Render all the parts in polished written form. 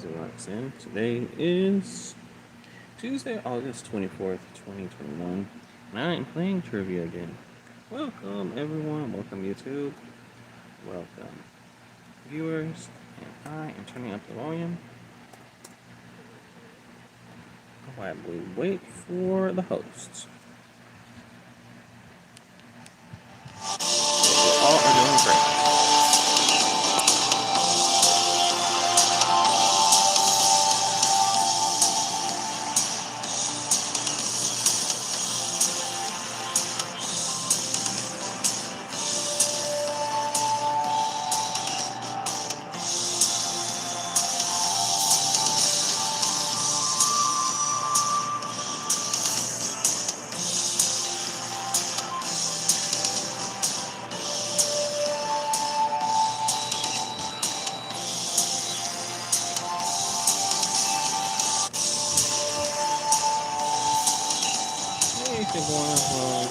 Swagbucks, and today is Tuesday, August 24th, 2021. And I am playing trivia again. Welcome, everyone. Welcome, YouTube. Welcome, viewers. And I am turning up the volume while we wait for the hosts. All are doing great. Hey, good morning.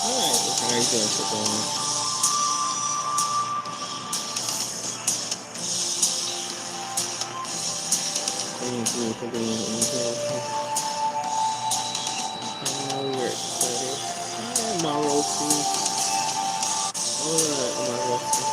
Alright, how you doing, football? I know you're excited. Hi, my Rosie. Alright, my Rosie.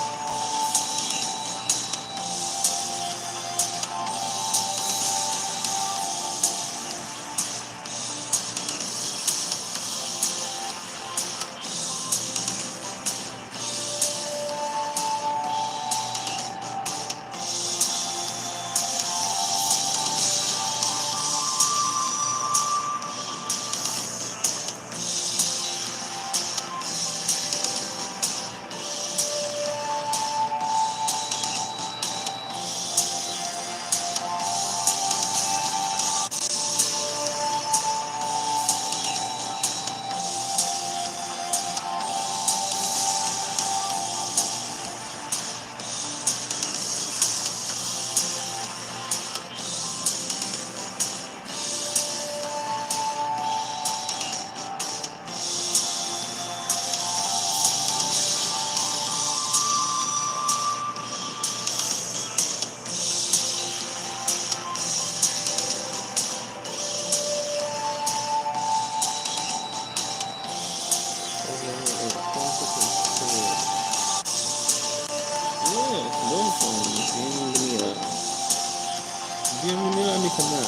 Bienvenido a mi canal,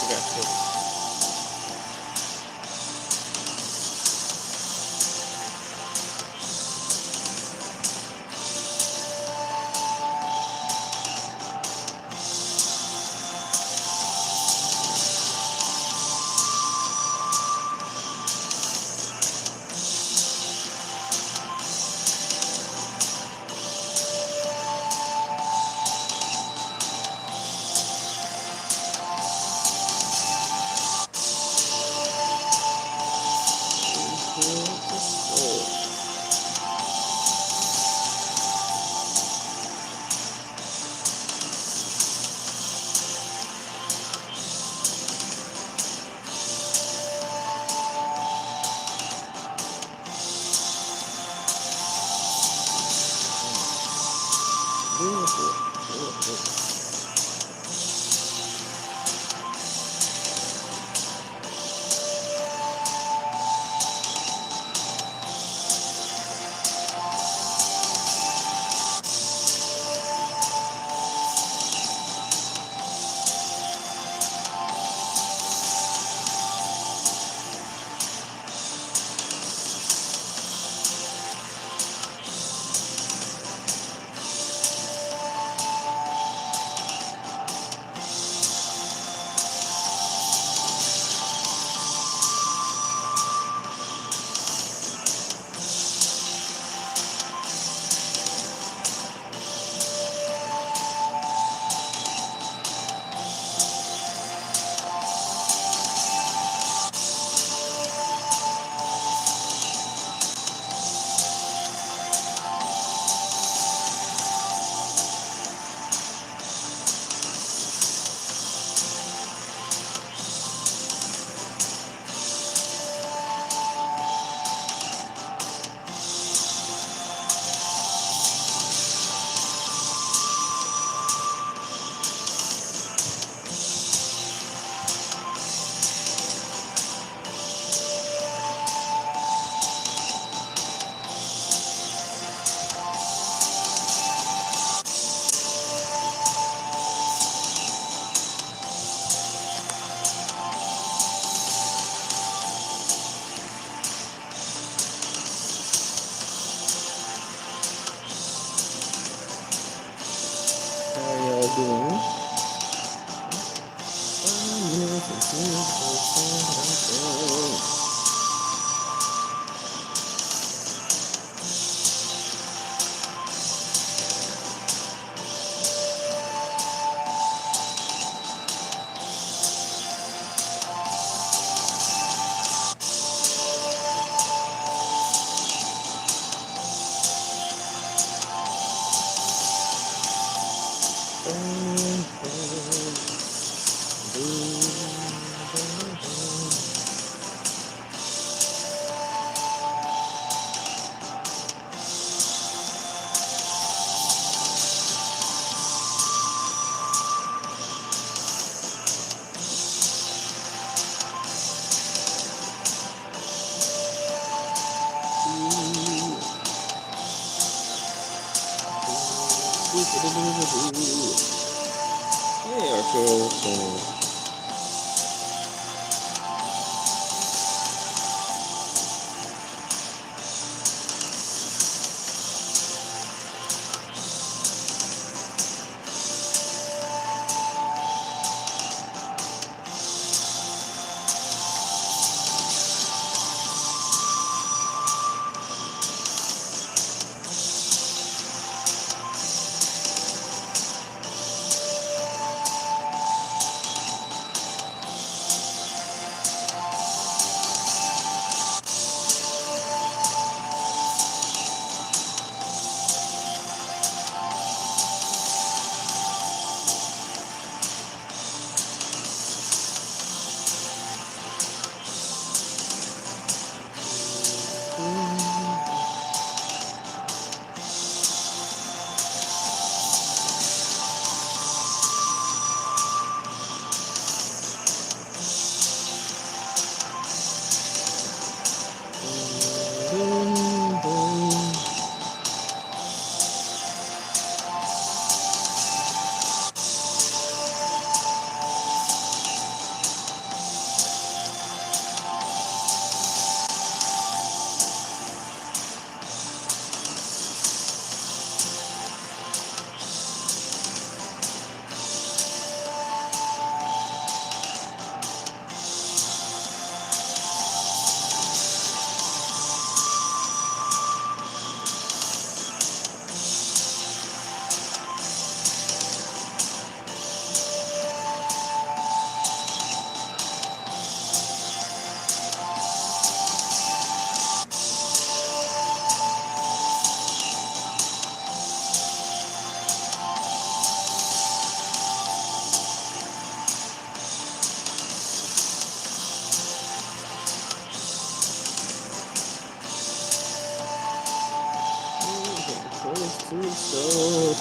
gracias. Doing? Hey, Arturo. So,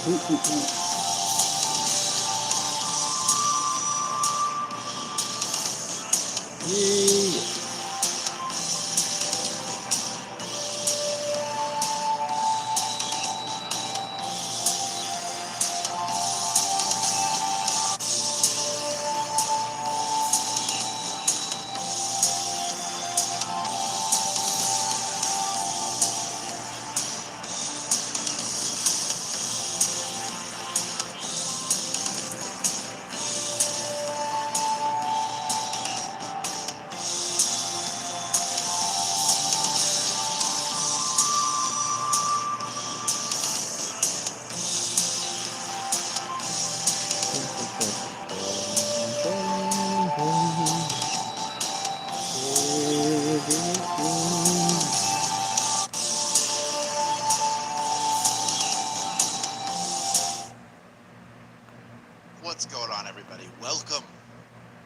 What's going on, everybody? Welcome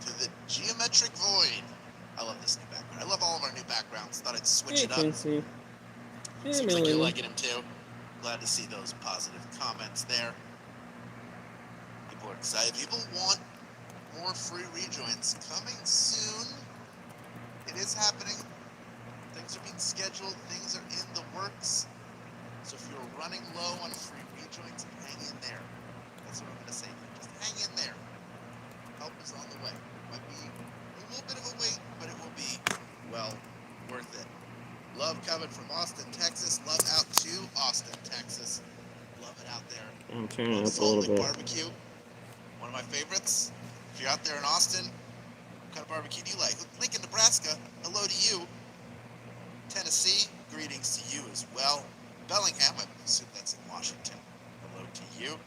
to the Geometric Void. I love this new background. I love all of our new backgrounds. Thought I'd switch Hey, it up. Quincy. Hey, Seems like you're Melanie. liking him too. Glad to see those positive comments there. People are excited. People want more free rejoins coming soon. It is happening. Things are being scheduled. Things are in the works. So if you're running low on free rejoins, hang in there. That's what I'm going to say. Just hang in there. Help is on the way. Might be a little bit of a wait, but it will be, well, worth it. Love coming from Austin, Texas. Love out to Austin, Texas. Love it out there. I'm turning Love up a Salt little Lick bit. Barbecue. One of my favorites. If you're out there in Austin, what kind of barbecue do you like? Lincoln, Nebraska. Hello to you. Tennessee, greetings to you as well. Bellingham, I assume that's in Washington. Hello to you.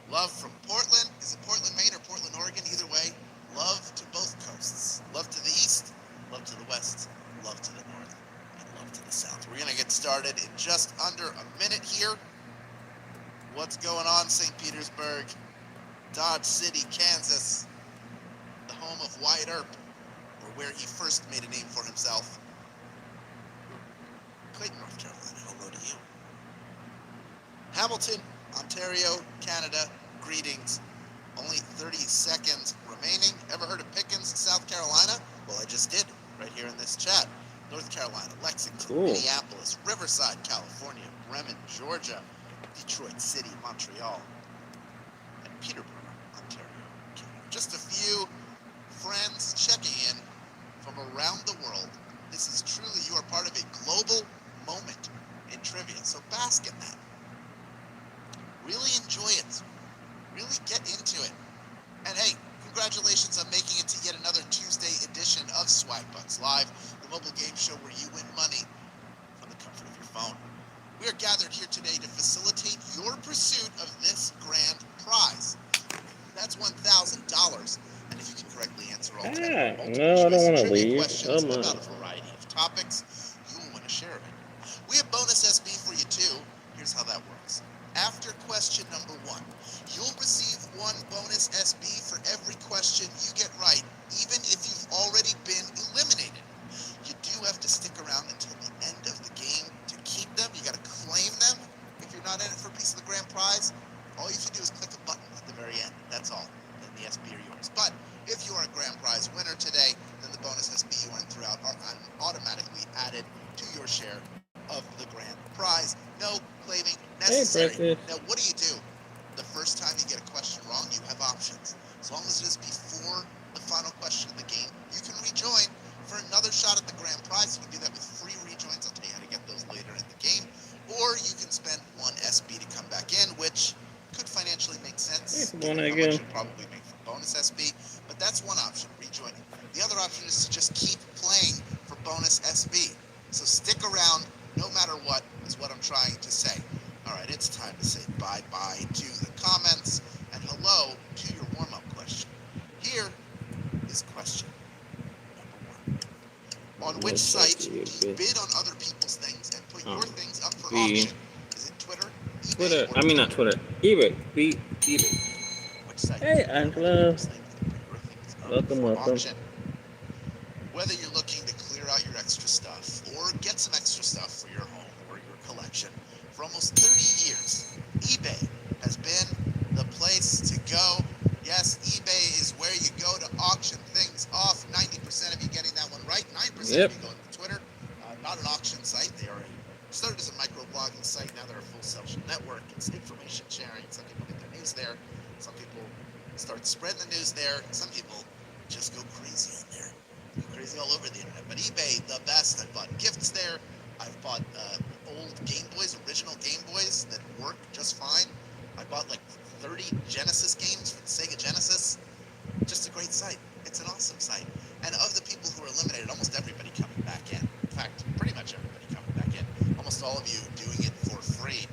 Love from Portland. Is it Portland, Maine or Portland, Oregon? Either way, love to both coasts. Love to the east, love to the west, love to the north, and love to the south. We're going to get started in just under a minute here. What's going on, St. Petersburg? Dodge City, Kansas, the home of Wyatt Earp, or where he first made a name for himself. Clayton, North Carolina, hello to you. Hamilton, Ontario, Canada, greetings. Only 30 seconds remaining. Ever heard of Pickens, South Carolina? Well, I just did, right here in this chat. North Carolina, Lexington, Cool. Minneapolis, Riverside, California, Bremen, Georgia, Detroit City, Montreal, and Peterborough, Ontario, Canada. Just a few friends checking in from around the world. This is truly, you are part of a global moment in trivia, so bask in that. Really enjoy it. Really get into it. And hey, congratulations on making it to yet another Tuesday edition of Swagbucks Live, the mobile game show where you win money from the comfort of your phone. We are gathered here today to facilitate your pursuit of this grand prize. That's $1,000. And if you can correctly answer all 10 multiple no, I don't choice want to trivia leave. questions Come on. about a variety of topics, you will win a share of it. We have bonus SB for you too. Here's how that works. After question number 1, you'll receive 1 bonus SB for every question you get right, even if you've already been eliminated. You do have to stick around until the end of the game to keep them. You got to claim them. If you're not in it for a piece of the grand prize, all you have to do is click a button at the very end. That's all. Then the SB are yours. But if you are a grand prize winner today, then the bonus SB you earn throughout are automatically added to your share of the grand prize. No claiming necessary. Hey, Now, what do? The first time you get a question wrong, you have options. As long as it is before the final question of the game, you can rejoin for another shot at the grand prize. You can do that with free rejoins. I'll tell you how to get those later in the game. Or you can spend 1 SB to come back in, which could financially make sense. Hey, Given how again. much you probably make from bonus SB. But that's one option, rejoining. The other option is to just keep playing for bonus SB. So stick around no matter what, is what I'm trying to say. All right, it's time to say bye-bye to the comments and hello to your warm-up question. Here is question number 1. On which site do you bid on other people's things and put your things up for auction? Is it Twitter, eBay, Twitter. or I mean, not Twitter. eBay. eBay. Which site? Hey, Angela. Welcome. Auction. Whether you're looking to clear out your extra stuff or get some extra stuff for your home or your collection, for almost 30 years, eBay has been the place to go. Yes, eBay is where you go to auction things off. 90% of you getting that one right. 9% of you going to Twitter. Not an auction site. They are started as a microblogging site. Now they're a full social network. It's information sharing. Some people get their news there. Some people start spreading the news there. Some people just go crazy on there. Go crazy all over the internet. But eBay, the best. I've bought gifts there. I've bought old Game Boys, original Game Boys that work just fine. I bought like 30 Genesis games for the Sega Genesis. Just a great site. It's an awesome site. And of the people who are eliminated, almost everybody coming back in. In fact, pretty much everybody coming back in. Almost all of you doing it for free.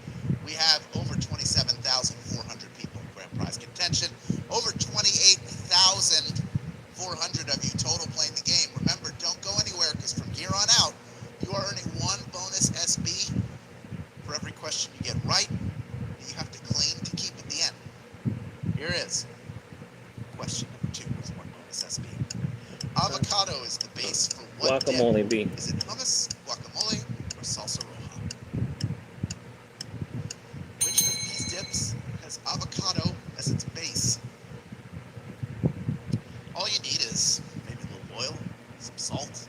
We have over 27,400 people in grand prize contention. Over 28,400 of you total playing the game. Remember, don't go anywhere because from here on out, you are earning 1 bonus SB for every question you get right that you have to claim to keep at the end. Here is Question number 2 with 1 bonus SB. Avocado is the base for what Guacamole dip? B. Is it hummus, guacamole, or salsa roja? Which of these dips has avocado as its base? All you need is maybe a little oil, some salt,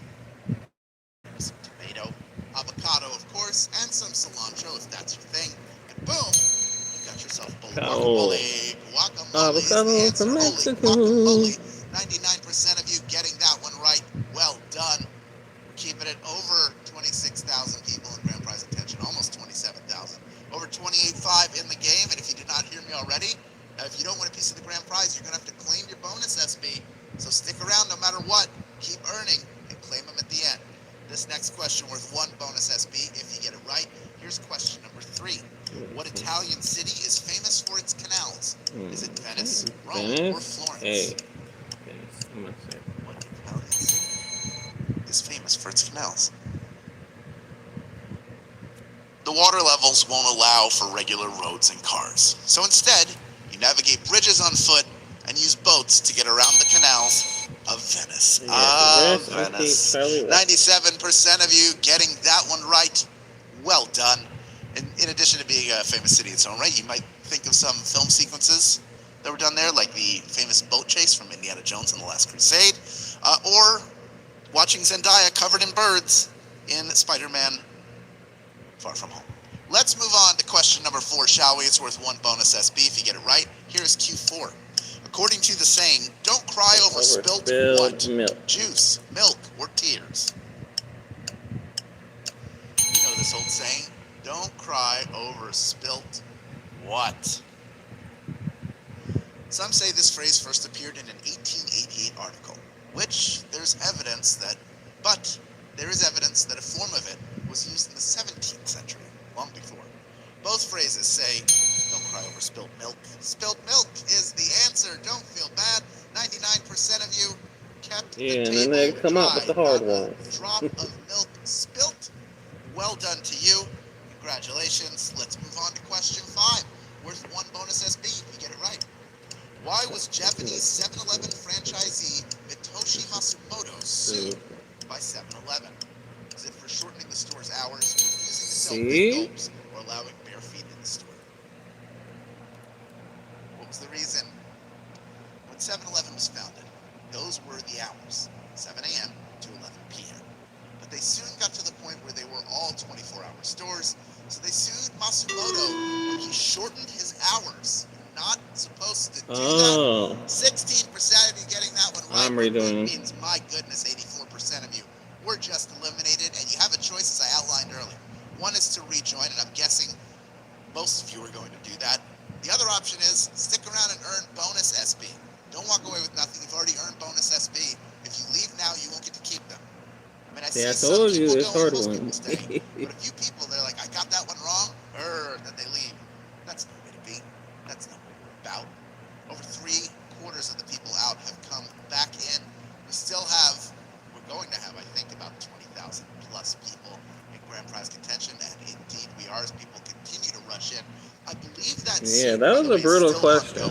some tomato, avocado, of course, and some cilantro if that's your thing. And boom, you got yourself a bowl of guacamole. Guacamole is the Avocado answer. from Holy Mexico. guacamole. 99% of you getting that one right. Well done. We're keeping it over 26,000 people in grand prize attention, almost 27,000. Over 28.5 in the game, and if you did not hear me already, if you don't win a piece of the grand prize, you're going to have to claim your bonus SB. So stick around no matter what. Keep earning and claim them at the end. This next question worth 1 bonus SB if you get it right. Here's question number 3. What Italian city is famous for its canals? Is it Venice, Rome, or Florence? Venice. I'm gonna say. What Italian city is famous for its canals? The water levels won't allow for regular roads and cars. So instead, you navigate bridges on foot and use boats to get around the canals of Venice. Venice. 97% of you getting that one right. Well done. In addition to being a famous city in its own right, you might think of some film sequences that were done there, like the famous boat chase from Indiana Jones and the Last Crusade, or watching Zendaya covered in birds in Spider-Man Far From Home. Let's move on to question number 4, shall we? It's worth 1 bonus SB if you get it right. Here is Q4. According to the saying, don't cry over spilt what? Milk. Juice, milk, or tears. You know this old saying, don't cry over spilt what? Some say this phrase first appeared in an 1888 article, which there is evidence that a form of it was used in the 17th century, long before. Both phrases say, don't cry over spilt milk. Spilt milk is the answer. Don't feel bad. 99% of you kept the table and then they come out with the hard ones. Drop of milk spilt. Well done to you. Congratulations. Let's move on to question 5. Worth 1 bonus SB if you get it right. Why was Japanese 7-Eleven franchisee Mitoshi Matsumoto sued by 7-Eleven? Is it for shortening the store's hours, refusing to sell big gulps, or allowing bare feet in the store? What was the reason? When 7-Eleven was founded, those were the hours, 7 a.m. to 11 p.m. But they soon got to the point where they were all 24-hour stores, so they sued Matsumoto when he shortened his hours. You're not supposed to do that. 16% of you getting that one right. I'm redoing. Means, my goodness, 84% of you were just eliminated, and you have a choice, as I outlined earlier. One is to rejoin, and I'm guessing most of you are going to do that. The other option is stick around and earn bonus SB. Don't walk away with nothing. You've already earned bonus SB. If you leave now, you won't get to keep them. I mean, I see some people go, most people stay. But a few people, they're like, I got that one wrong, then they leave. That's no way to be. That's not what we're about. Over 3/4 of the people out have come back in. We're going to have, I think, about 20,000 plus people in grand prize contention, and indeed we are as people continue to rush in. I believe that that was a brutal question.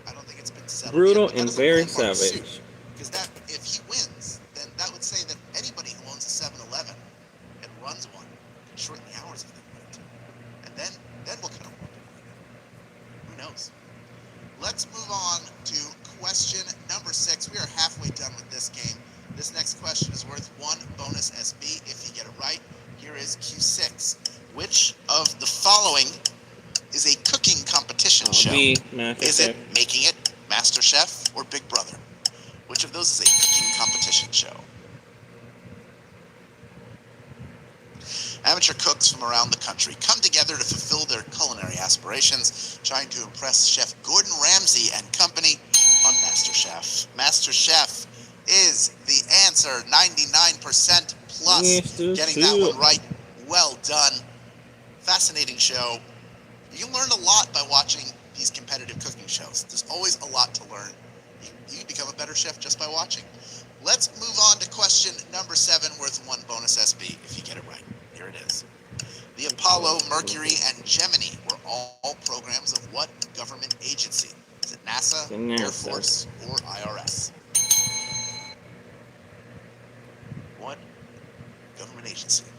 I don't think it's been settled brutal yet, and very savage. Because that, if he wins, then that would say that anybody who owns a 7-Eleven and runs one can shorten the hours if they want to. And then what kind of world do we live in? Who knows? Let's move on to question number 6. We are halfway done with this game. This next question is worth 1 bonus SB if you get it right. Here is Q6. Which of the following is a cooking competition show? Is it Making It, MasterChef, or Big Brother? Which of those is a cooking competition show? Amateur cooks from around the country come together to fulfill their culinary aspirations, trying to impress Chef Gordon Ramsay and company on MasterChef. MasterChef is the answer, 99% plus. Getting that one right. Well done. Fascinating show. You can learn a lot by watching these competitive cooking shows. There's always a lot to learn. You can become a better chef just by watching. Let's move on to question number 7, worth 1 bonus SB if you get it right. Here it is. The Apollo, Mercury, and Gemini were all programs of what government agency? Is it NASA, NASA, The Air NASA. Force, or IRS? What government agency am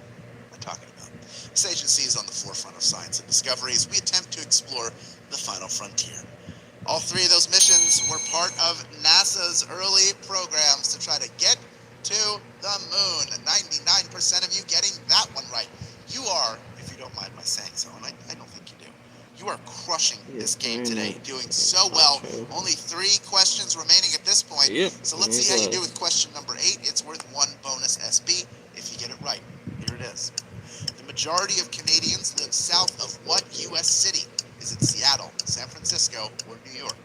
I talking about? This agency is on the forefront of science and discovery as we attempt to explore the final frontier. All three of those missions were part of NASA's early programs to try to get to the moon. 99% of you getting that one right. You are, if you don't mind my saying so, and I don't think you do, you are crushing this game today, doing so well. Only 3 questions remaining at this point. Yep. So let's see how you do with question number 8. It's worth 1 bonus SB if you get it right. Here it is. The majority of Canadians live south of what U.S. city? Is it Seattle, San Francisco, or New York?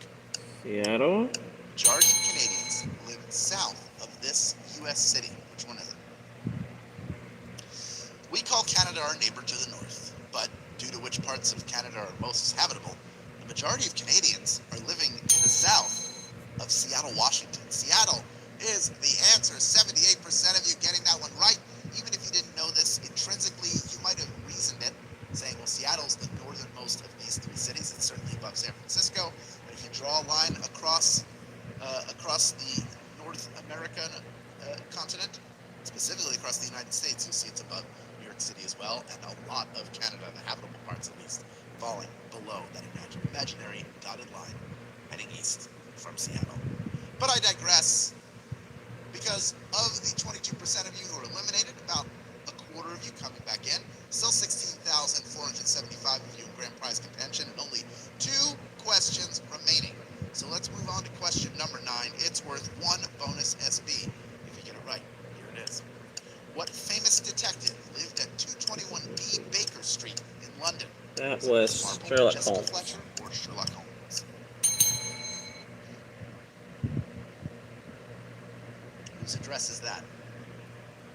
Seattle. Majority of Canadians live south of this U.S. city. Which one is it? We call Canada our neighbor to the north, but due to which parts of Canada are most habitable, the majority of Canadians are living in the south of Seattle, Washington. Seattle is the answer. 78% of you getting that one right. Even if you didn't know this intrinsically, you might have reasoned it, saying, well, Seattle's the northernmost of these 3 cities. It's certainly above San Francisco. But if you draw a line across the North American continent, specifically across the United States, you'll see it's above New York City as well, and a lot of Canada, the habitable parts at least, falling below that imaginary dotted line heading east from Seattle. But I digress. Because of the 22% of you who are eliminated, about a quarter of you coming back in, still 16,475 of you in grand prize contention, and only 2 questions remaining. So let's move on to question number 9. It's worth 1 bonus SB if you get it right. Here it is. What famous detective lived at 221B Baker Street in London? That was Sherlock Jessica Holmes. Fletcher or Sherlock Holmes? Whose address is that?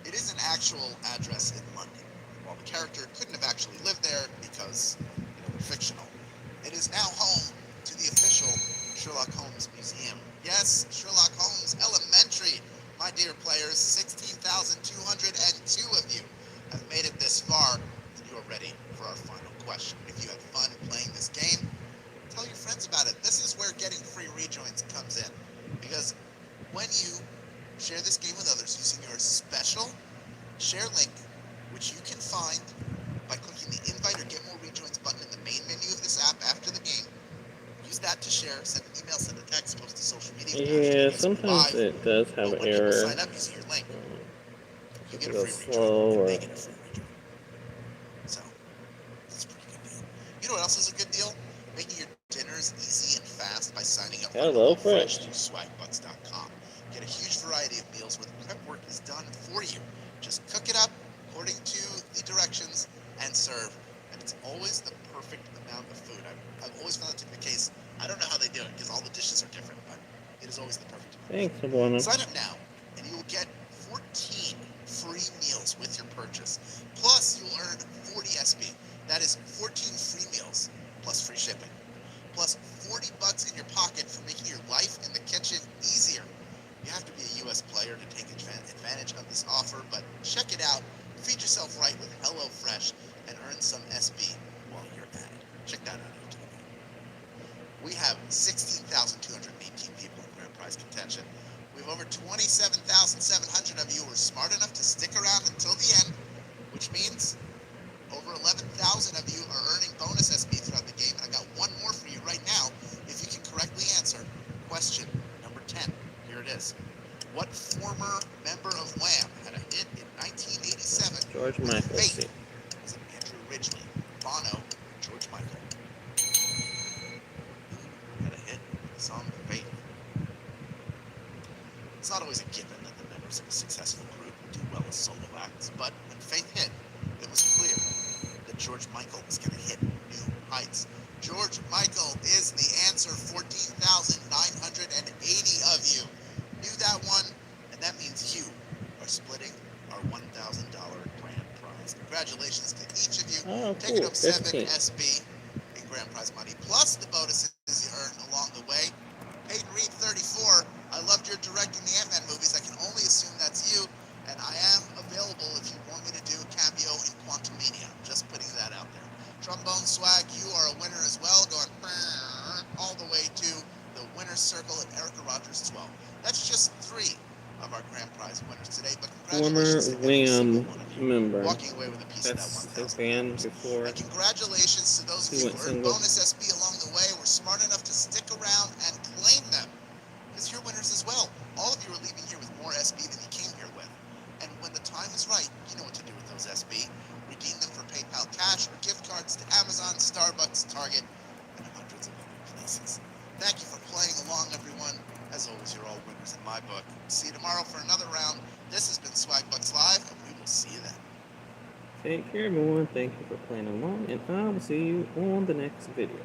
It is an actual address in London. While the character couldn't have actually lived there because they're fictional, it is now home to the official Sherlock Holmes Museum. Yes, Sherlock Holmes Elementary. My dear players, 16,202 of you have made it this far, and you are ready for our final question. If you had fun playing this game, tell your friends about it. This is where getting free rejoins comes in, because when you share this game with others using your special share link, which you can find by clicking the invite or get more rejoins button in the main menu of this app after the game. Use that to share, send an email, send a text, post to social media. Yeah, sometimes it does have but when error. people sign up using your link, you get a free rejoin, slow and they get a free rejoin. So, that's a pretty good deal. You know what else is a good deal? Making your dinners easy and fast by signing up for HelloFresh through Swagbucks.com. Get a huge variety of meals where the prep work is done for you. Just cook it up according to the directions and serve. And it's always the perfect amount of food. I've always found that to be the case. I don't know how they do it because all the dishes are different, but it is always the perfect amount. Thanks, Sabrina. Sign up now and you will get 14 free meals with your purchase. Plus, you'll earn 40 SB. That is 14 free meals plus free shipping. Plus $40 in your pocket for making your life in the kitchen easier. You have to be a U.S. player to take advantage of this offer, but check it out. Feed yourself right with HelloFresh and earn some SB while you're at it. Check that out. We have 16,218 people in grand prize contention. We have over 27,700 of you who are smart enough to stick around until the end, which means over 11,000 of you are earning bonus SB throughout the game, and I got one more for you right now if you can correctly answer question number 10. Here it is. What former member of Wham had a hit in 1987? George Michael. Fate. Was it Andrew Ridgeley, Bono, or George Michael? Who had a hit with the song Fate? It's not always a given that the members of a successful group do well as solo acts, but when Faith hit, it was clear that George Michael was going to hit new heights. George Michael is the answer. 14,980 of you knew that one, and that means you are splitting our $1,000 grand prize. Congratulations to each of you. Taking home 7 SB in grand prize money, plus the bonuses you earn along the way. Peyton Reed 34, I loved your directing the Ant-Man movies. I can only assume that's you, and I am available if you want me to do a cameo in Quantumania. Just putting that out there. Trombone Swag, you are a winner as well, going all the way to the winner's Circle, and Erica Rogers 12. That's just 3 of our grand prize winners today, but Former congratulations to every single Wham one of you member. walking away with a piece of that That's his band $1,000. before And congratulations to those of he you went who earned single. bonus SB along the way, were smart enough to stick around and claim them, because you're winners as well. All of you are leaving here with more SB than you came here with. And when the time is right, you know what to do with those SB. Redeem them for PayPal cash or gift cards to Amazon, Starbucks, Target, and hundreds of other places. Thank you for playing along, everyone. As always, you're all winners in my book. See you tomorrow for another round. This has been Swagbucks Live, and we will see you then. Take care, everyone. Thank you for playing along, and I will see you on the next video.